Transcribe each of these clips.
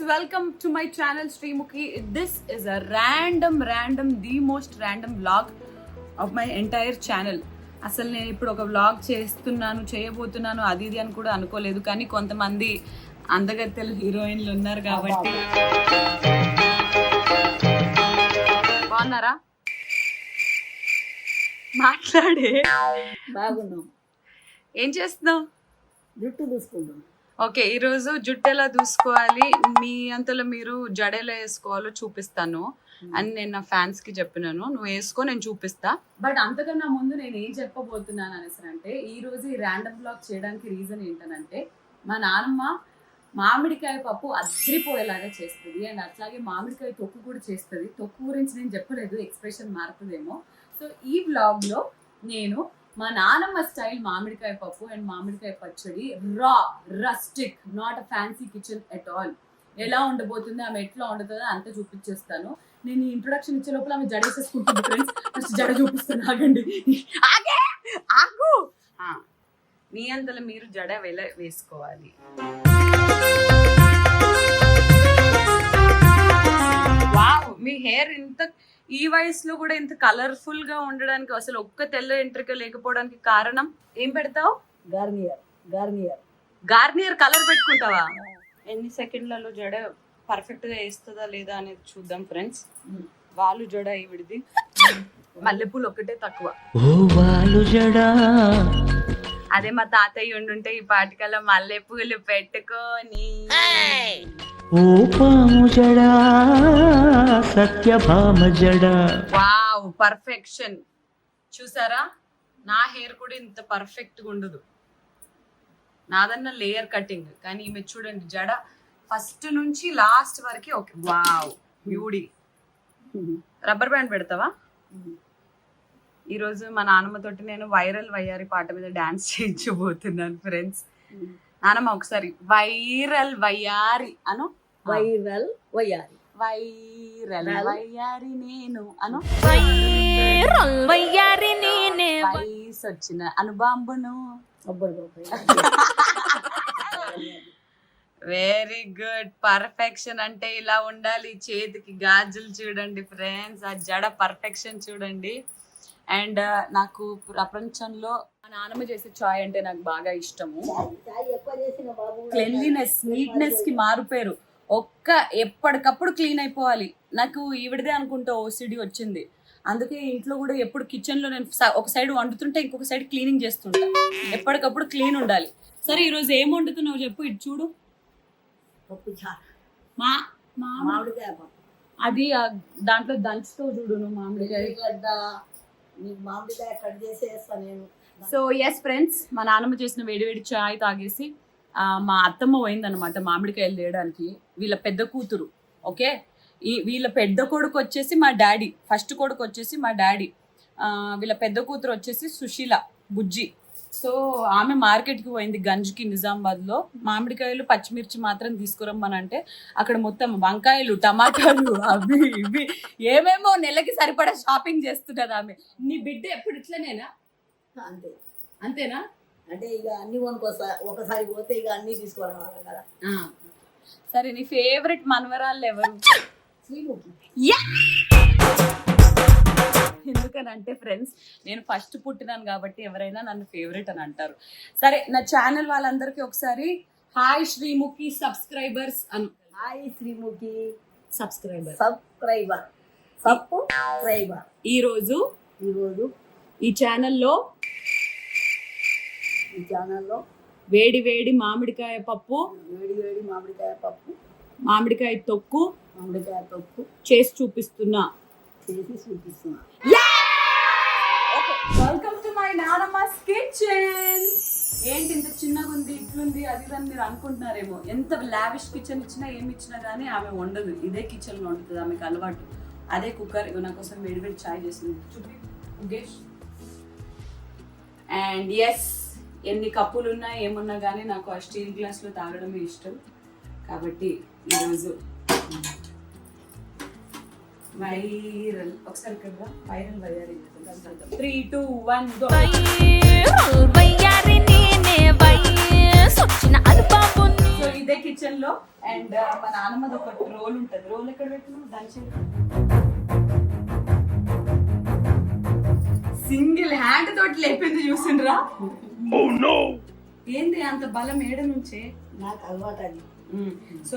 welcome to my channel Srimuki. This is a the most random vlog of my entire channel. అసలు నేను ఇప్పుడు ఒక vlog చేయబోతున్నాను అది ఇది అని కూడా అనుకోలేదు, కానీ కొంతమంది అందగత్తెలు హీరోయిన్లు ఉన్నారు కాబట్టి. బాగున్నారా? మాట్లాడే. బాగున్నాం. ఏం చేస్తున్నావు? జుట్టు చూసుకుంటాం. ఓకే, ఈరోజు జుట్టు ఎలా దూసుకోవాలి, మీ అంతలో మీరు జడేలా వేసుకోవాలో చూపిస్తాను అని నేను నా ఫ్యాన్స్ కి చెప్పినాను. నువ్వు వేసుకో, నేను చూపిస్తా. బట్ అంతకన్నా ముందు నేను ఏం చెప్పబోతున్నాను అనేసి అంటే, ఈ రోజు ఈ ర్యాండమ్ బ్లాగ్ చేయడానికి రీజన్ ఏంటనంటే, మా నాన్నమ్మ మామిడికాయ పప్పు అద్రిపోయేలాగా చేస్తుంది అండ్ అట్లాగే మామిడికాయ తొక్కు కూడా చేస్తుంది. తొక్కు గురించి నేను చెప్పలేదు, ఎక్స్ప్రెషన్ మారుతుందేమో. సో ఈ బ్లాగ్ లో నేను మా నానమ్మ స్టైల్ మామిడికాయ పప్పు అండ్ మామిడికాయ పచ్చడి, రా rustic, not a fancy kitchen at all, ఎలా ఉండబోతుంది, ఆమె ఎట్లా వండుతుందో అంతా చూపించేస్తాను. నేను ఇంట్రొడక్షన్ ఇచ్చే లోపల ఆమె జడేసేసుకుంటుంది ఫ్రెండ్స్. ఫస్ట్ జడ చూపిస్తాను, ఆగండి. ఆగు. మీ అంతలో మీరు జడ వేసుకోవాలి. వావ్, మీ హెయిర్ ఇంత ఈ వయసులో కూడా ఇంత కలర్ఫుల్ గా ఉండడానికి, అసలు ఒక్క తెల్ల ఎంట్రిక లేకపోవడానికి కారణం ఏం పెడతావు? గార్నియర్ కలర్ పెట్టుకుంటావా? ఎన్ని సెకండ్లలో జడ పర్ఫెక్ట్ గా వేస్తుందా లేదా అనేది చూద్దాం ఫ్రెండ్స్. వాళ్ళు జడ ఈవిడిది, మల్లెపూలు ఒకటే తక్కువ. అదే మా తాతయ్య ఉండుంటే ఈ పాటికల్లో మల్లెపూలు పెట్టుకొని వావ్, పర్ఫెక్షన్. చూసారా, నా హెయిర్ కూడా ఇంత పర్ఫెక్ట్ గా ఉండదు. నాదన్న లేయర్ కటింగ్, కానీ ఈమె చూడండి జడ ఫస్ట్ నుంచి లాస్ట్ వరకు okay. Wow, beauty. Rubber band పెడతావా? ఈరోజు మా నాన్నమ్మతోటి నేను వైరల్ వయ్యారి పాట మీద డాన్స్ చేయించబోతున్నాను ఫ్రెండ్స్. నానమ్మ ఒకసారి వైరల్ వయ్యారి అను. వైరల్ వయ్యారి. వైరల్ వయ్యారి నేను అను. వైరల్ వయ్యారి నేనే. వయసు వచ్చిన అనుబాంబును. వెరీ గుడ్, పర్ఫెక్షన్ అంటే ఇలా ఉండాలి. చేతికి గాజులు చూడండి ఫ్రెండ్స్, ఆ జడ పర్ఫెక్షన్ చూడండి. అండ్ నాకు ప్రపంచంలో మా నాన్నమ్మ చేసే చాయ్ అంటే నాకు బాగా ఇష్టము. క్లెన్లీనెస్, నీట్నెస్ కి మారుపేరు. ఎప్పటికప్పుడు క్లీన్ అయిపోవాలి. నాకు ఈవిడదే అనుకుంటా ఓసిడి వచ్చింది, అందుకే ఇంట్లో కూడా ఎప్పుడు కిచెన్ లో నేను ఒక సైడ్ వండుతుంటే ఇంకొక సైడ్ క్లీనింగ్ చేస్తుంటా. ఎప్పటికప్పుడు క్లీన్ ఉండాలి. సరే, ఈరోజు ఏం వండుతున్నావు చెప్పు. ఇటు చూడు, మామిడికాయ పప్పు. అది దాంట్లో దంచుతో చూడు నువ్వు మామిడికాయ. మామిడికాయ కట్ చేసేస్తా నేను. సో ఎస్ ఫ్రెండ్స్, మా నాన్నమ్మ చేసిన వేడివేడి చాయ్ తాగేసి మా అత్తమ్మ పోయిందనమాట మామిడికాయలు తేయడానికి. వీళ్ళ పెద్ద కూతురు, ఓకే, వీళ్ళ పెద్ద కొడుకు వచ్చేసి మా డాడీ, ఫస్ట్ కొడుకు వచ్చేసి మా డాడీ, వీళ్ళ పెద్ద కూతురు వచ్చేసి సుశీల బుజ్జి. సో ఆమె మార్కెట్కి పోయింది గంజ్కి, నిజామాబాద్లో. మామిడికాయలు పచ్చిమిర్చి మాత్రం తీసుకురమ్మని అంటే అక్కడ మొత్తం వంకాయలు, టమాటాలు, అవి ఇవి ఏమేమో నెలకి సరిపడా షాపింగ్ చేస్తున్నది ఆమె. నీ బిడ్డ ఎప్పుడు ఇట్లనేనా? అంతేనా? అంటే ఇక అన్ని ఒకసారి పోతే ఇక అన్ని తీసుకోవాలి కదా. సరే, నీ ఫేవరెట్ మనవరాళ్ళు ఎవరు? ఎందుకనంటే ఫ్రెండ్స్, నేను ఫస్ట్ పుట్టినాను కాబట్టి ఎవరైనా నన్ను ఫేవరెట్ అని అంటారు. సరే, నా ఛానల్ వాళ్ళందరికీ ఒకసారి హాయ్ శ్రీముఖి సబ్స్క్రైబర్స్ అను. Hi Srimukhi subscriber. ఈరోజు ఈ ఛానల్లో వేడి వేడి మామిడికాయ పప్పు, మామిడికాయ తొక్కు చేసి చూపిస్తున్నా. వెల్కమ్ టు మై నానమ్మస్ కిచెన్. ఏంటి ఇంత చిన్నగా ఉంది, ఇట్లుంది, అది అని మీరు అనుకుంటున్నారేమో. ఎంత లావిష్ కిచెన్ ఇచ్చినా ఏమి ఇచ్చినా కానీ ఆమె వండదు. ఇదే కిచెన్ లో వండుతుంది, ఆమెకు అలవాటు. అదే కుక్కర్ నా కోసం వేడివేడి చాయ్ చేసింది. చూపి ముగేష్. అండ్ ఎస్, ఎన్ని కప్పులు ఉన్నా ఏమున్నా కానీ నాకు ఆ స్టీల్ గ్లాస్ లో తాగడమే ఇష్టం. కాబట్టి ఈరోజు వైరల్, ఒకసారి కదా వైరల్ వయ్యారి. 3, 2, 1 గో. వైరల్ వయ్యారి నేనే. వయసు వచ్చిన అనుభవం. సో ఇదే కిచెన్ లో అండ్ మా నాన్నమ్మది ఒక రోల్ ఉంటది. రోల్ ఎక్కడ పెట్టినా దాని సింగిల్ హ్యాండ్ తోటి లేపింది చూసిండ్రా. ఏంది అంత బలం ఏడ నుంచే? నాకు అలవాటు అది. సో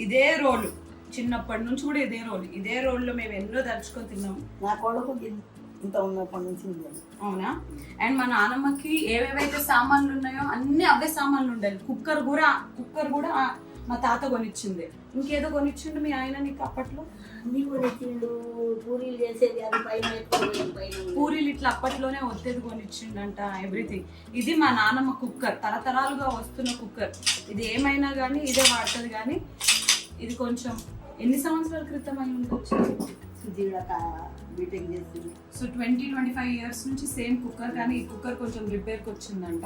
ఇదే రోలు చిన్నప్పటి నుంచి కూడా ఇదే రోల్లో మేము ఎన్నో దర్చుకొని తిన్నాము. నా కొడుకు ఇంత ఉన్నప్పటి నుంచి ఉంది. అవునా? అండ్ మా నాన్నమ్మకి ఏవేవైతే సామాన్లు ఉన్నాయో అన్ని అవే సామాన్లు ఉండాలి. కుక్కర్ కూడా మా తాత కొనిచ్చింది. ఇంకేదో కొనిచ్చిండు మీ ఆయన నీకు అప్పట్లో? అన్ని కొనిచ్చిండు. పూరీలు చేసేది అది పైన పూరీలు ఇట్లా అప్పట్లోనే ఒత్తేది కొనిచ్చిండంట. ఎవ్రీథింగ్. ఇది మా నాన్నమ్మ కుక్కర్, తరతరాలుగా వస్తున్న కుక్కర్. ఇది ఏమైనా కానీ ఇదే వాడుతుంది. కానీ ఇది కొంచెం ఎన్ని సంవత్సరాల క్రితం అయి ఉండొచ్చు. బీటెక్ చేసింది. సో 20-25 ఇయర్స్ నుంచి సేమ్ కుక్కర్. కానీ ఈ కుక్కర్ కొంచెం రిపేర్కి వచ్చిందంట.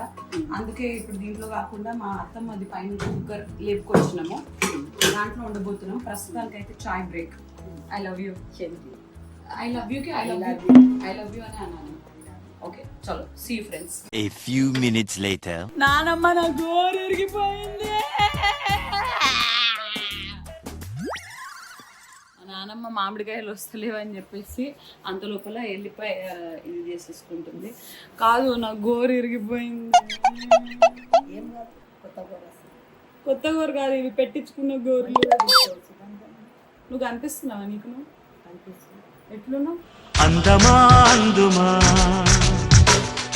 అందుకే ఇప్పుడు దీంట్లో కాకుండా మా అత్తమ్మ అది పైన కుక్కర్ లేపుకొచ్చినాము. దాంట్లో ఉండబోతున్నాం. ప్రస్తుతానికి అయితే chai break. I love you. I love యూకి ఐ లవ్ యూ అని అన్నాను. ఓకే చలో, see you friends. A few minutes later. నానమ్మ నా గోరు ఎరిగిపోయింది. నానమ్మ మామిడికాయలు వస్తలేవని చెప్పేసి అంత లోపల వెళ్ళిపోయి ఇది చేసేసుకుంటుంది. కాదు, నా గోరు ఇరిగిపోయింది. ఏం కాదు, కొత్త గోరు కాదు, ఇవి పెట్టించుకున్న గోర్లు. నువ్వు కనిపిస్తున్నావా? నీకు నువ్వు ఎట్లున్నావు? అందమా అందుమా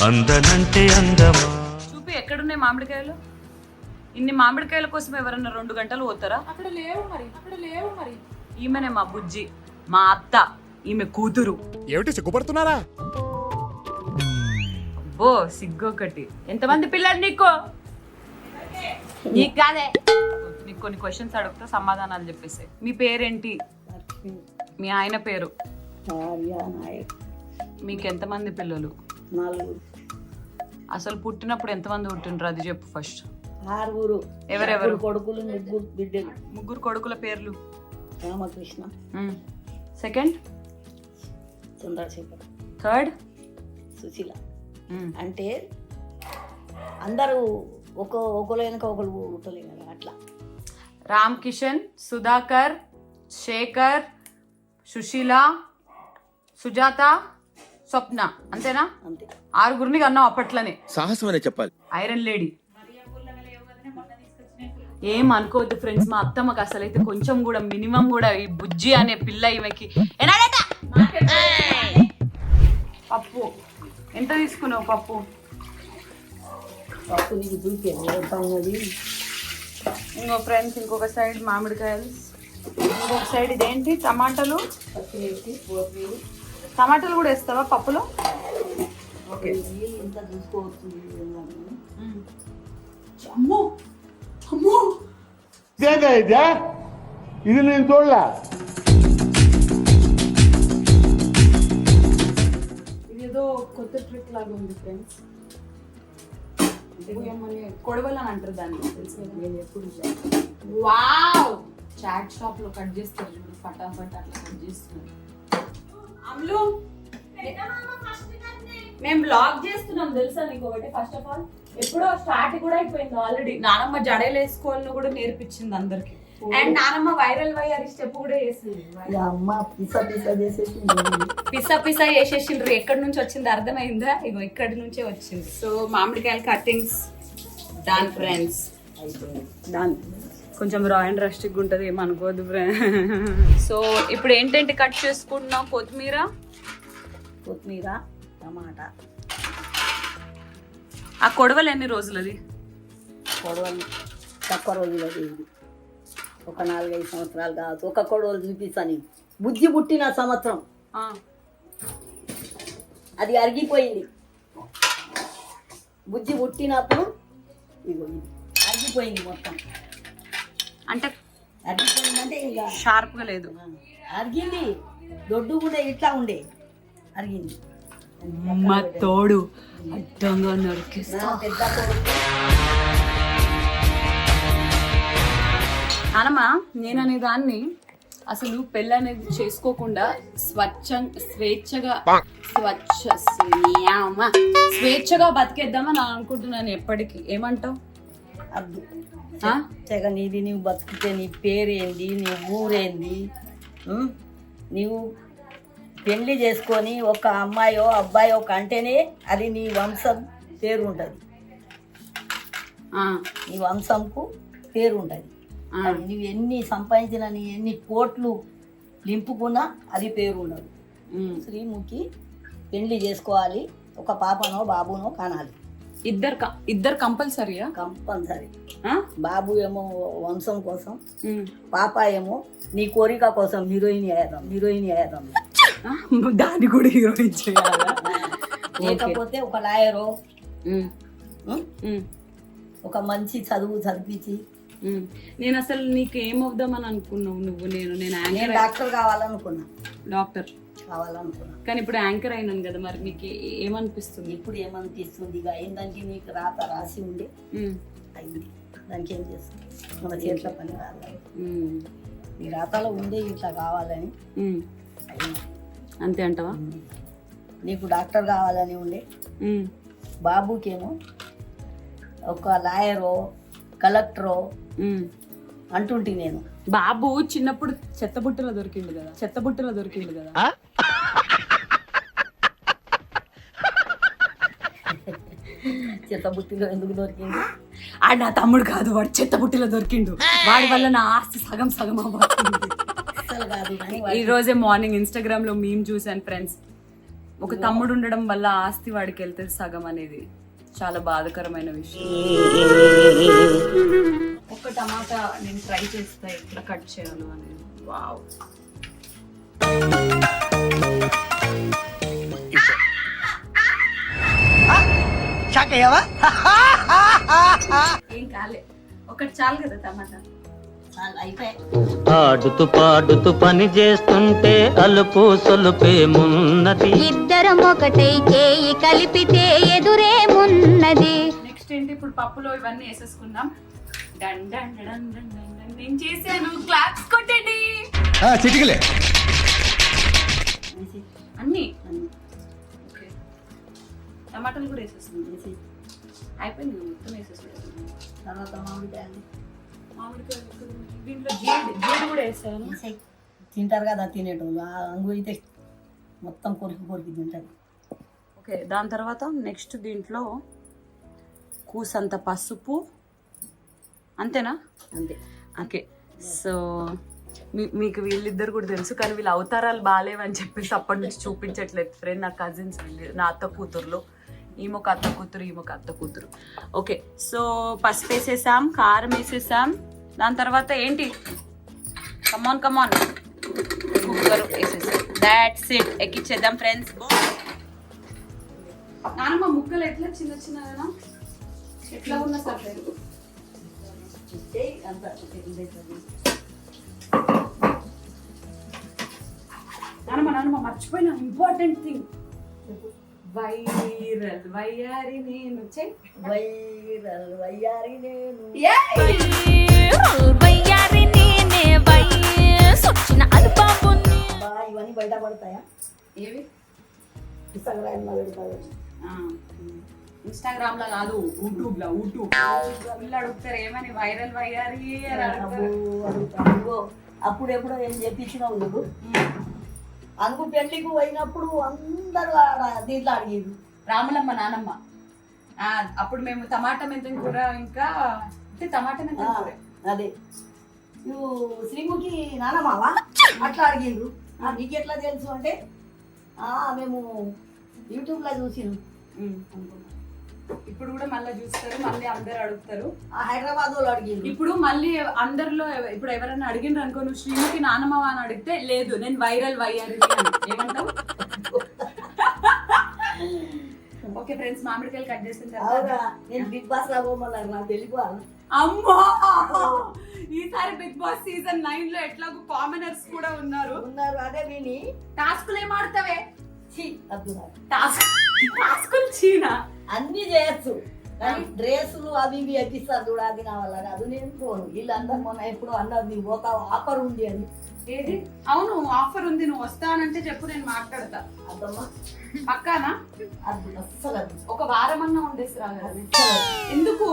అందనంటే అందమా. చూపి ఎక్కడున్నాయి మామిడికాయలు? ఇన్ని మామిడికాయల కోసం ఎవరన్నా 2 గంటలు పోతారా? అక్కడ లేవు మరి. ఈమెనే మా బుజ్జి, మా అత్త, ఈమె కూతురు. ఏమిటి సిగ్గుపడుతున్నారా? అబ్బో సిగ్గొకటి. ఎంతమంది పిల్లలు నీకు? నీకు కాదే. నీకు కొన్ని క్వశ్చన్స్ అడుగుతా, సమాధానాలు చెప్పేసి. మీ పేరేంటి? మీ ఆయన పేరు? మీకు ఎంతమంది పిల్లలు? 4. అసలు పుట్టినప్పుడు ఎంతమంది పుట్టిండ్రు అది చెప్పు ఫస్ట్. 6. ఎవరెవరు? కొడుకులు, 3 బిడ్డలు. 3 కొడుకుల పేర్లు? రామకృష్ణ. సెకండ్? చంద్రశేఖర్. థర్డ్? సుశీల. అంటే అందరూ ఒకరు వెనక ఒకరు పుట్టలేదు కదా, అట్లా. రామ్ కిషన్, సుధాకర్, శేఖర్, సుశీల, సుజాత, స్వప్న. అంతేనా? అంతే. 6 కన్నావు అప్పట్లోనే. సాహసం అనే చెప్పాలి. Iron lady. ఏం అనుకోవద్దు ఫ్రెండ్స్, మా అత్తమ్మకి అసలైతే కొంచెం కూడా మినిమం కూడా ఈ బుజ్జి అనే పిల్ల ఈమెకి. పప్పు ఎంత తీసుకున్నావు? పప్పు నీకు చూపింది. ఇంకో ఫ్రెండ్స్, ఇంకొక సైడ్ మామిడికాయలు, ఇంకొక సైడ్ ఇదేంటి టమాటాలు. టమాటాలు కూడా వేస్తావా పప్పులో? ఓకే. ఇంత చూసుకోవచ్చు. అమ్మో అమ్మో, ఇది నేను చూడలా. ఇదేదో కొత్త ట్రిక్ లాగా ఉంది ఫ్రెండ్స్. కొడవలు అని అంటారు దాన్ని, తెలుసు కదా. నేను ఎప్పుడు వావ్, చాట్ షాప్ లో కట్ చేస్తారు చూడు, ఫటాఫట్ అట్లా కట్ చేస్తున్నారు. అమ్లు, మేము బ్లాగ్ చేస్తున్నాం తెలుసా నీకు ఒకటి. ఫస్ట్ ఆఫ్ ఆల్ ఎప్పుడో స్టార్ట్ కూడా అయిపోయింది ఆల్రెడీ. నానమ్మ జడేలు వేసుకోవాలని కూడా నేర్పించింది అందరికి. అండ్ నానమ్మ వైరల్ వైఆర్ స్టెప్ కూడా చేసింది. పిసా చేసేసిండ్రు. ఎక్కడి నుంచి వచ్చింది అర్థమైందా? ఇగో ఇక్కడి నుంచే వచ్చింది. సో మామిడికాయల కట్టింగ్స్ డన్ ఫ్రెండ్స్. కొంచెం రా అండ్ రస్టిక్ ఉంటుంది, ఏమనుకోదు ఫ్రెండ్స్. సో ఇప్పుడు ఏంటంటే కట్ చేసుకుంటున్నాం? కొత్తిమీర, టమాటా. ఆ కొడవలు ఎన్ని రోజులది? కొడవలు తక్కువ రోజులది. ఒక 4-5 సంవత్సరాలు కావచ్చు. ఒక కొడవలు చూపిస్తాను. బుజ్జి పుట్టిన సంవత్సరం అది అరిగిపోయింది. బుజ్జి పుట్టినప్పుడు ఇగో ఇది అరిగిపోయింది మొత్తం. అంటే అరిగిపోయిందంటే ఇక షార్ప్గా లేదు, అరిగింది. దొడ్డు కూడా ఇట్లా ఉండే, అరిగింది. మా తోడు అడ్డంగా నరికిస్తా. పెద్ద కొడుకు నానమ్మ, నేననే దాన్ని అసలు పెళ్ళి అనేది చేసుకోకుండా స్వేచ్ఛగా బతికేద్దామని అనుకుంటున్నాను ఎప్పటికీ. ఏమంటావు? ఆ? తెగ నీది నీవు బతికితే నీ పేరేంది, నీ ఊరేంది, నీవు పెళ్లి చేసుకొని ఒక అమ్మాయో అబ్బాయో కంటేనే అది నీ వంశం పేరు ఉంటుంది, ఆ, నీ వంశంకు పేరు ఉంటుంది. అది నువ్వు ఎన్ని సంపాదించినా నీ ఎన్ని కోట్లు లింపుకున్నా అది పేరు ఉండదు. శ్రీముఖి పెళ్లి చేసుకోవాలి, ఒక పాపనో బాబునో కనాలి, ఇద్దరు కంపల్సరీయా? కంపల్సరీ. ఆ? బాబు ఏమో వంశం కోసం, పాప ఏమో నీ కోరిక కోసం హీరోయిన్ అయ్యేదాం. దాన్ని కూడా హీరోయిన్ చేయాలా? లేకపోతే ఒక లాయరో ఒక మంచి చదువు చదివించి. నేను అసలు నీకు ఏమవుదామని అనుకున్నావు నువ్వు? నేను నేను డాక్టర్ కావాలనుకున్నా, డాక్టర్ కావాలనుకున్నా. కానీ ఇప్పుడు యాంకర్ అయినాను కదా, మరి నీకు ఏమనిపిస్తుంది? ఇప్పుడు ఏమనిపిస్తుంది, ఇక అయిందానికి నీకు రాత రాసి ఉండే అయింది, దానికి ఏం చేస్తుంది, మన చేతిలో పని రాదు. నీ రాతలో ఉండే ఇట్లా కావాలని అయింది. అంతే అంటావా? నీకు డాక్టర్ కావాలని ఉండే, బాబుకేమో ఒక లాయరో కలెక్టరో అంటుంటే నేను. బాబు చిన్నప్పుడు చెత్తబుట్టలో దొరికిండు కదా. చెత్తబుట్టిలో ఎందుకు దొరికింది? ఆడు నా తమ్ముడు కాదు, వాడు చెత్తబుట్టలో దొరికిండు. వాడి వల్ల నా ఆస్తి సగం అవ్వబోతుంది. అసలు కాదు కానీ ఈ రోజే మార్నింగ్ ఇన్స్టాగ్రామ్ లో మీమ్ చూసాను ఫ్రెండ్స్. ఒక తమ్ముడు ఉండడం వల్ల ఆస్తి వాడికి వెళ్తే సగం అనేది చాలా బాధాకరమైన విషయం. ఒక టమాటా నేను ట్రై చేస్తా ఎట్లా కట్ చేయాలో అనేది. వావ్, ఏం కాలే, ఒకటి చాలు కదా టమాటా. ఆడుతూ పాడుతూ పని చేస్తుంటే అలుపు సొలుపేమున్నది. ఇద్దరం ఒకటై చేయి కలిపితే ఎదురేమున్నది. నెక్స్ట్ ఏంటి, ఇప్పుడు పప్పులో ఇవన్నీ వేసేసుకుందాం. Done done done done done done. నేను చేశాను, క్లాప్స్ కొట్టండి. చిటికలే అన్ని ఓకే. టమాటాలు కూడా వేసేస్తుంది. అయిపోయింది, మొత్తం వేసేసుకుంటాను. తర్వాత మామిడికాయలు దీంట్లో జీడి కూడా వేసాను. తింటారు కదా తినేటోళ్ళు, అంగు అయితే మొత్తం కొరికి తింటారు. ఓకే, దాని తర్వాత నెక్స్ట్ దీంట్లో కూసంత పసుపు, అంతేనా? అంతే. ఓకే, సో మీకు వీళ్ళిద్దరు కూడా తెలుసు, కానీ వీళ్ళ అవతారాలు బాగాలేవని చెప్పేసి అప్పటి నుంచి చూపించట్లేదు ఫ్రెండ్. నా కజిన్స్ అండి, నా అత్త కూతురులో. ఈమొక అత్త కూతురు. ఓకే, సో పసుపు వేసేసాం, కారం వేసేసాం. దాని తర్వాత ఏంటి, కమాన్ కుక్కర్ వేసేసాం. దాట్స్ ఇట్, ఎక్కిచ్చేద్దాం ఫ్రెండ్స్. నానమ్మ ముక్కలు ఎట్లా చిన్నగా ఎట్లా ఉన్నా సార్ నానమ్మ మర్చిపోయినా ఇంపార్టెంట్ థింగ్. వైరల్ వయ్యారి నేను ఇవన్నీ బయట పడతాయా? ఏవి? ఇన్స్టాగ్రామ్ లో కాదు, యూట్యూబ్ వీళ్ళు అడుగుతారు ఏమని, వైరల్ వయ్యారి అప్పుడెప్పుడో ఏం చెప్పించినావు నువ్వు. అందుకు పెళ్లికి పోయినప్పుడు అందరూ దీంట్లో అడిగారు. రాములమ్మ నానమ్మ అప్పుడు మేము టమాటా మెంతం కూర, ఇంకా టమాటా మెంతం కూర. అదే నువ్వు శ్రీముఖి నానమ్మావా అట్లా అడిగిండ్రు. నీకు ఎట్లా తెలుసు అంటే మేము యూట్యూబ్లో చూసినాం. ఇప్పుడు కూడా మళ్ళీ చూస్తారు, మళ్ళీ అందరు అడుగుతారు. హైదరాబాద్ వాళ్ళు అడిగిండ్రు. ఇప్పుడు మళ్ళీ అందరిలో ఇప్పుడు ఎవరైనా అడిగిండ్రు అనుకో, నువ్వు శ్రీముఖి నానమ్మ అని అడిగితే లేదు నేను వైరల్ వయ్యారి ఏమంటావు? ఓకే ఫ్రెండ్స్, మామిడికాయలు కట్ చేసిన తర్వాత నేను బిగ్ బాస్ లో పోమన్నారు, నాకు వెళ్ళిపోవాలి. అమ్మో, ఈసారి బిగ్ బాస్ సీజన్ 9 లో ఎట్లాగో కామనర్స్ కూడా ఉన్నారు. అదే విని టాస్కులు ఏం ఆడతావే? టాస్కులు చీనా అన్ని చేయొచ్చు, కానీ డ్రెస్సులు అవి ఇవి ఎక్కిస్తారు చూడ, అది నా వల్ల కాదు. నేను పోను. వీళ్ళందరూ మొన్న ఎప్పుడు అన్నారు నీకు ఒక ఆఫర్ ఉంది అని. ఏది? అవును, ఆఫర్ ఉంది, నువ్వు వస్తానంటే చెప్పు, నేను మాట్లాడతా. అద్దమ్మా పక్కానా? అది అస్సలు ఒక వారం అన్నా ఉండేసి రాగలదు. ఎందుకు?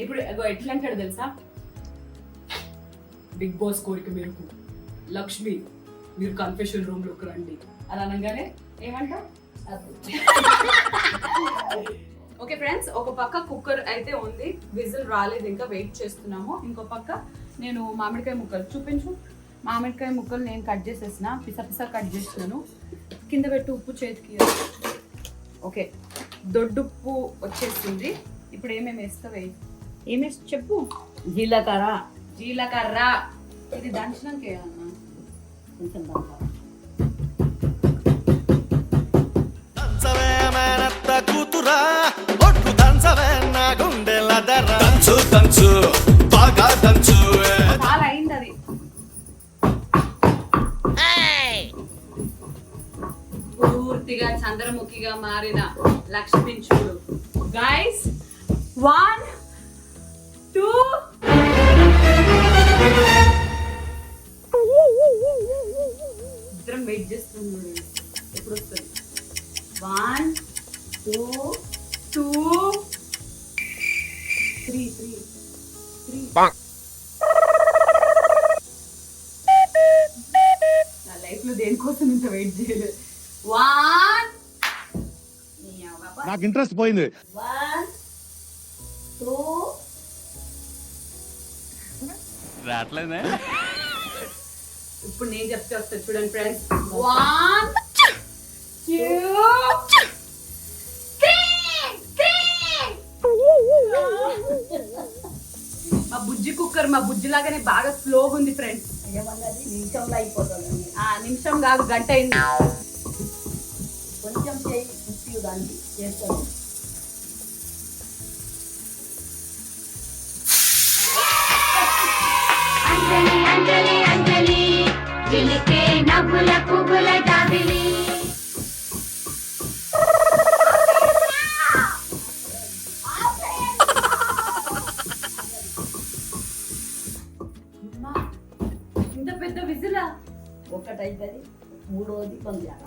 ఇప్పుడు ఎట్లా అంటాడు తెలుసా, బిగ్ బాస్ కోరిక మేరకు లక్ష్మి మీరు కన్ఫెషన్ రూమ్ లోకి రండి అని అనగానే ఏమంటావు? ఓకే ఫ్రెండ్స్, ఒక పక్క కుక్కర్ అయితే ఉంది, విజిల్ రాలేదు, ఇంకా వెయిట్ చేస్తున్నాము. ఇంకో పక్క నేను మామిడికాయ ముక్కలు చూపించు. మామిడికాయ ముక్కలు నేను కట్ చేసేసిన, పిస కట్ చేసినాను. కింద పెట్టి ఉప్పు చేతికి. ఓకే, దొడ్డుప్పు వచ్చేసింది. ఇప్పుడు ఏమేమి వేస్తావే? ఏమేసి చెప్పు. జీలకర్ర ఇది దంచడానికి వేయాలన్నా కొంచెం దంచాలి. కూతురా ఒట్టు దంచవే నా గుండెల దర్ర దంచు దంచు బాగా దంచు చాలా అయింది అది. పూర్తిగా చంద్రముఖిగా మారిన లక్ష్మించుడు. గైస్ 1 2 ఇద్దరం వెయిట్ చేస్తున్నాడు. ఎప్పుడు వస్తుంది? 1 2 3 నా లైఫ్ లో దేనికోసం ఇంత వెయిట్ చేయలేదు. 1 నాకు ఇంట్రెస్ట్ పోయింది. 1 2 రావట్లేదే. ఇప్పుడు నేను చెప్తే వస్తుంది చూడండి ఫ్రెండ్స్. 1 2 మా బుజ్జి కుక్కర్ మా బుజ్జి లాగానే బాగా స్లోగా ఉంది ఫ్రెండ్స్. ఏమన్నది నిమిషంలో అయిపోతుంది. నిమిషం కాదు, గంట అయింది. కొంచెం చేయి ఉప్పి దాన్ని చేస్తాను. అంజలి అంజలి అంజలి చిలికే నవ్వుల పువ్వుల జాబిలి. ఇంత పెద్ద విజిలా? ఒకటైతుంది, మూడోది కొంచెం.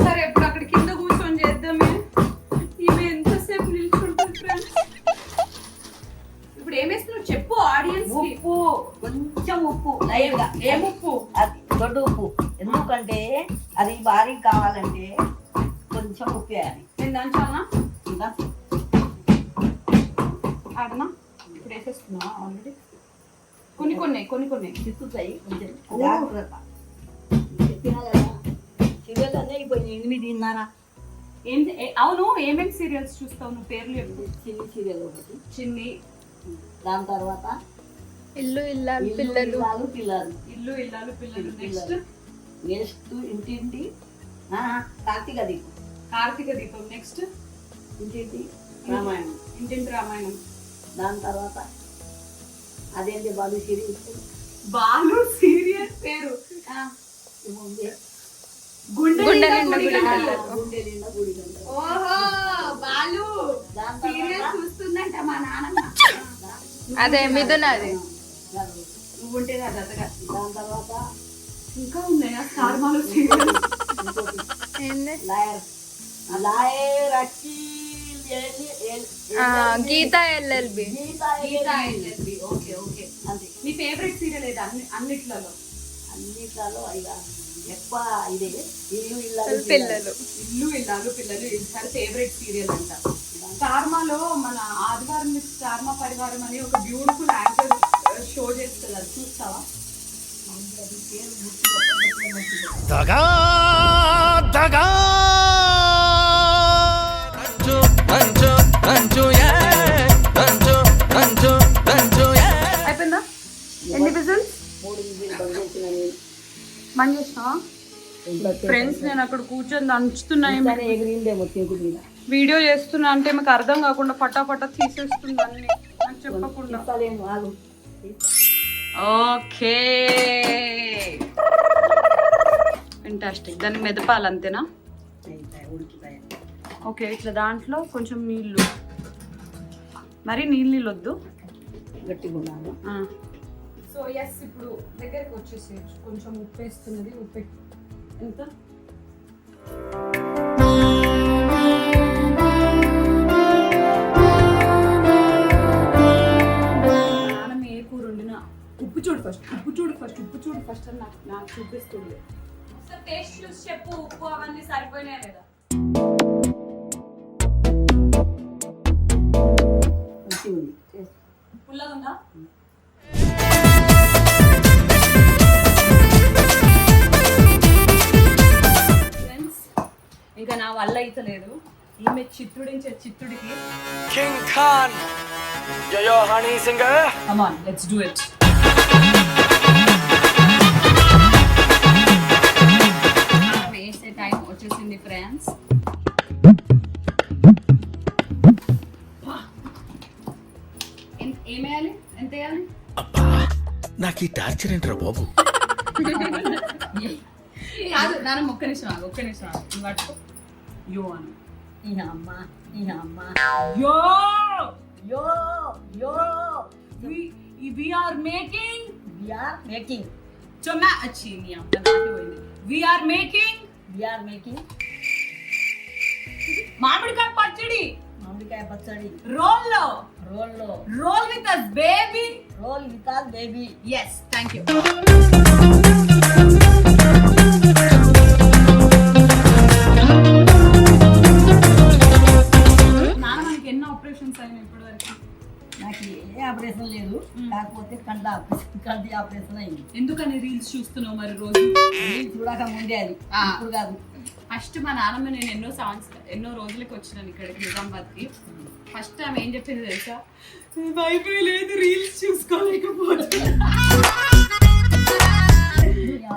సరే ఇప్పుడు అక్కడ కింద కూర్చొని చేద్దామే. ఈమె ఎంతసేపు నిల్చుంటుంది ఫ్రెండ్స్. ఇప్పుడు ఏమేస్తున్నావు చెప్పు ఆడియన్స్. ఉప్పు, కొంచెం ఉప్పు లైవ్ గా. ఏం ఉప్పు? అది దొడ్డు ఉప్పు. ఎందుకంటే అది భారీ కావాలంటే కొంచెం ఉప్పు వేయాలి. నేను దంచాలనా? ఇంకా ఆడనా? ఇప్పుడు వేసేస్తున్నావా ఆల్రెడీ? కొన్ని చిక్కుతాయి కొంచెం జాగ్రత్త. చెప్పినా కదా సీరియల్ అన్నీ అయిపోయింది. 8:30. అవును, ఏమేమి సీరియల్స్ చూస్తావు నువ్వు? పేర్లు చెప్పు. చిన్ని సీరియల్ ఒకటి, చిన్ని. దాని తర్వాత ఇల్లు ఇల్లాలు ఇల్లు ఇల్లాలు పిల్లలు. ఇల్లు ఇల్లాలు పిల్లలు. నెక్స్ట్ నెక్స్ట్ ఇంటింటి కార్తీక దీపం. కార్తీక దీపం. నెక్స్ట్ ఇంటింటి రామాయణం. ఇంటింటి రామాయణం. దాని తర్వాత అదేంటి బాలు సీరియల్ బాలు సీరియల్ పేరు గుండె గుండె నిండా నిండా గుడి గుడి గంటలు. గంటలు. గుండె నిండా గుడి గంట. ఓహో, బాలు దాని సీరియల్ తర్వాత చూస్తుందంట మా నాన్నమ్మ. అదే మిథునది. నువ్వు ఉంటే నా జతగా. దాని తర్వాత ఇంకా ఉన్నాయా స్టార్ మాలో సీరియల్? ఏంది? Lawyer. Lawyer Akhil Geetha LLB. Geetha Geetha LLB. Okay okay. అంతే. నీ ఫేవరెట్ సీరియల్ ఏది అన్నిట్లలో? అన్నిట్లలో ఇక ఎక్కువ ఇదే ఇల్లు ఇల్లాలు పిల్లలు. ఇల్లు ఇల్లాలు పిల్లలు ఈసారి ఫేవరెట్ సీరియల్ అంట. స్టార్మాలో మన ఆదివారం స్టార్మా పరివారం అని ఒక బ్యూటిఫుల్ యాంకర్ షో చేస్తుంది, అది చూస్తావా? దగా దగా దంచు దంచు దంచు దంచు దంచు అయిపోయిందా? ఎన్ని విజిల్స్? 3 విజిల్ బంద్ చేసిన నేను. బంద్ చేసినావా? ఫ్రెండ్స్ నేను అక్కడ కూర్చొని దంచుతున్నాయి. ఇంట్లోనే ఎగిరిందేమో చింకుడు మీద. వీడియో చేస్తున్నా అంటే మీకు అర్థం కాకుండా ఫటాఫటా తీసేస్తుంది అన్ని నాకు చెప్పకుండా. ఇస్తలేను ఆగు. Okay, fantastic. దాన్ని మెదపాలి అంతేనా? ఉడికిపోయాయి. ఓకే, ఇట్లా దాంట్లో కొంచెం నీళ్ళు, మరి నీళ్ళు వద్దు, గట్టిగా ఉన్నాను. సో ఎస్, ఇప్పుడు దగ్గరికి వచ్చేసేయచ్చు. కొంచెం ఉప్పు వేస్తున్నది. ఉప్పు ఎంత? ఉప్పు చూడు ఫస్ట్ అని నాకు చూపిస్తుంది. ఒకసారి టేస్ట్ చూసి చెప్పు, ఉప్పు అవన్నీ సరిపోయినాయా లేదా. మంచిగా ఉంది. పుల్లగా ఉందా? ఫ్రెండ్స్, ఇంకా నా వల్ల అయితే లేదు. ఈమె చిత్తుడించే చిత్తుడికి కింగ్ ఖాన్ యో honey singer come on let's do it. వేసే టైం వచ్చేసింది ఫ్రెండ్స్. ఏమేయాలి, ఎంత వేయాలి? నాకు ఈ టార్చర్ ఏంట్రా బాబు. కాదు నాన్న, ఒక్క నిమిషం నువ్వు పట్టుకో. యో అని ఈయన అమ్మ యో యో యో we are making we are making అచ్చి నీ అమ్మ నాటి పోయింది. we are making మామిడికాయ పచ్చడి. మామిడికాయ పచ్చడి. Roll with us baby. Roll with baby. yes thank you. నాన్న మనకి ఎన్ని ఆపరేషన్స్ అయినాయి ఇప్పటి వరకు? నాకు ఏ ఆపరేషన్ లేదు, కాకపోతే కంటి ఆపరేషన్ అయింది. ఎందుకని రీల్స్ చూస్తున్నావు మరి రోజు? చూడక ముందే అది, ఇప్పుడు కాదు. ఫస్ట్ మా నాన్నమ్మ నేను ఎన్నో రోజులకి వచ్చినాను ఇక్కడికి నిజామాబాద్కి. ఫస్ట్ ఆమె ఏం చెప్పింది తెలుసా? వైఫై లేదు, రీల్స్ చూసుకోలేకపోతే.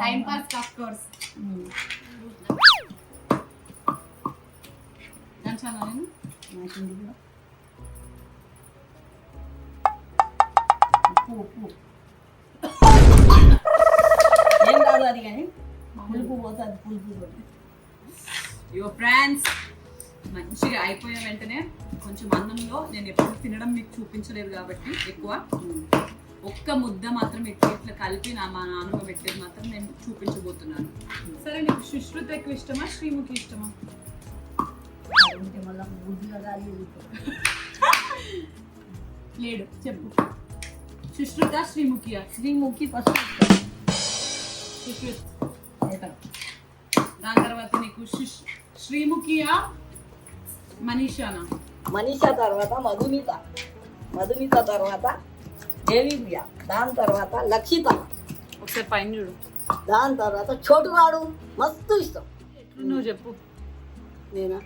Time pass of course. నచ్చానా నేను? నాకింది కూడా. ఉప్పు ఏం కాదు అది, కానీ పులుపు పోతుంది. పులుపు యువర్ ఫ్రెండ్స్, మంచిగా అయిపోయిన వెంటనే కొంచెం అన్నంలో నేను ఎప్పుడు తినడం మీకు చూపించలేదు కాబట్టి ఎక్కువ ఒక్క ముద్ద మాత్రం ఇట్లా కలిపి మా నాన్నమ్మ పెట్టేది మాత్రం నేను చూపించబోతున్నాను. సరే, నీకు సుశ్రుత ఎక్కువ ఇష్టమా, శ్రీముఖి ఇష్టమా? ఉంటే మళ్ళీ బుద్ధిగా కాదు. లేడు, చెప్పు. సుశ్రుత శ్రీముఖియా? శ్రీముఖి ఫస్ట్ సుశ్రుత్. దాని తర్వాత నీకు శ్రీముఖియా మనీషానా? మనీషా తర్వాత మధుమిత తర్వాత దేవిప్రియ, దాని తర్వాత లక్షిత, ఒకసారి పైన చూడు. దాని తర్వాత చోటుగాడు. మస్తు ఇష్టం. నువ్వు చెప్పు. నేనా?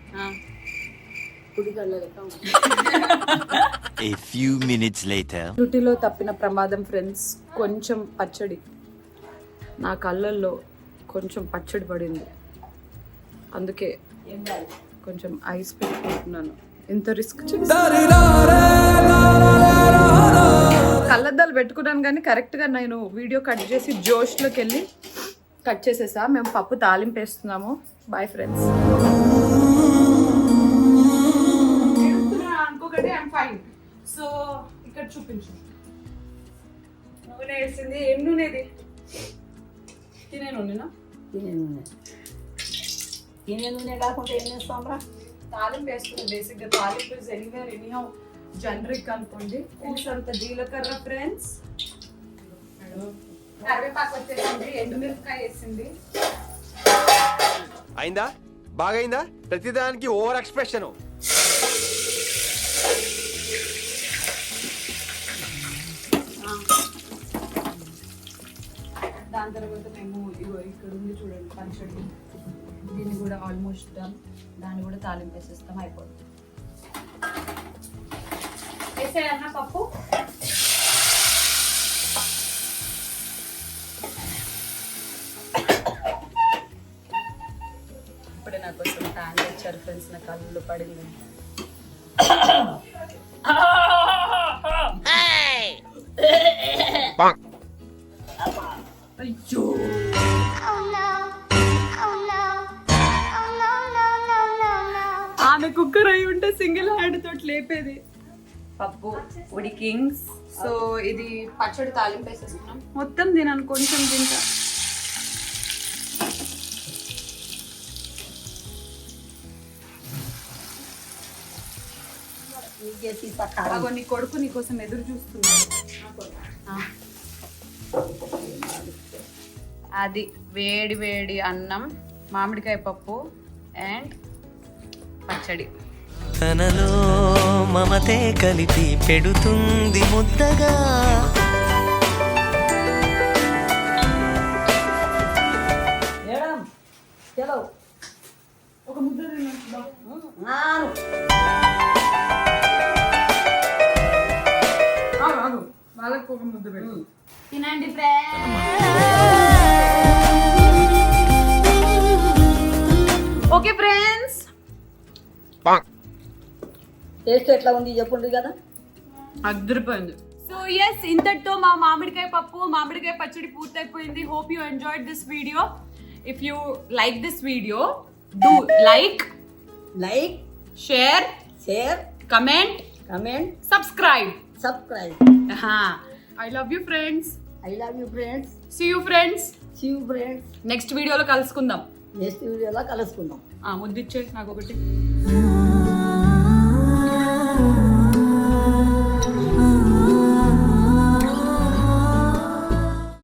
కుడికళ్ళ లెక్క. A few minutes later. రుటిలో తప్పిన ప్రమాదం ఫ్రెండ్స్, కొంచెం పచ్చడి నా కళ్ళల్లో కొంచెం పచ్చడి పడింది, అందుకే ఏం కాదు. కొంచెం ఐస్ పెట్టుకుంటున్నాను. ఎంత రిస్క్ కళ్ళద్దాలు పెట్టుకున్నాను కానీ కరెక్ట్గా నేను వీడియో కట్ చేసి జోష్లోకి వెళ్ళి కట్ చేసేసా. మేము పప్పు తాలింపు వేస్తున్నాము. Bye friends. అనుకోకండి, ఐఎమ్ ఫైన్. సో ఇక్కడ చూపించు. నూనె వేసింది. ఏం నూనె ఇది? తినే నూనెనా? తినే నూనె కాకుండా ఏం చేస్తాం రా? తాలింపు వేస్తుంది. బేసిక్గా తాలింపు ఇస్ ఎనీవేర్ ఎనీహౌ జనరిక్ అనుకోండి. అంత జీలకర్ర ఫ్రెండ్స్, కరివేపాకు వచ్చేసింది, ఎండుమిరపకాయ వేసింది. అయిందా? బాగైందా? ప్రతిదానికి ఓవర్ ఎక్స్ప్రెషన్. దాని తర్వాత మేము ఇక్కడ ఉంది చూడండి పచ్చడి, దీన్ని కూడా ఆల్మోస్ట్ డన్. దాన్ని కూడా తాలింపు వేసేస్తాం, అయిపోతుంది. వేసేయన్నా పప్పు. ఇప్పుడే నాకు కొంచెం ట్యాన్ వచ్చారు ఫ్రెండ్స్, నా కళ్ళు పడింది. అయ్యో, ఆమె కుక్కర్ అయి ఉంటే సింగిల్ హ్యాండ్ తోటి లేపేది. పప్పు ఉడికింగ్స్. సో ఇది పచ్చడి తాలింపు వేసేసుకున్నాం. మొత్తం తినాను, కొంచెం తింటా. కాదు. నీ కొడుకు నీకోసం ఎదురు చూస్తున్నాడు. అది వేడి వేడి అన్నం, మామిడికాయ పప్పు అండ్ పచ్చడి. తనలో మమతే కలిపి పెడుతుంది ముద్దగా. మేడం చలో ఒక ముద్ద నాను వాళ్ళకి ఒక ముద్ద పెట్టు. తినండి ఫ్రెండ్స్. ఓకే ఫ్రెండ్స్, టేస్ట్ ఎట్లా ఉంది చెప్పండి కదా. అదిరిపోయింది. సో ఎస్, ఇంతటితో మా మామిడికాయ పప్పు, మామిడికాయ పచ్చడి పూర్తయిపోయింది. Hope you enjoyed this video. If you like this video, do like, share, comment, subscribe. I love you friends. I love you friends. See you friends. Next next వీడియోలో కలుసుకుందాం. వీడియోలో కలుసుకుందాం. ముద్దిచ్చే నాకు ఒకటి.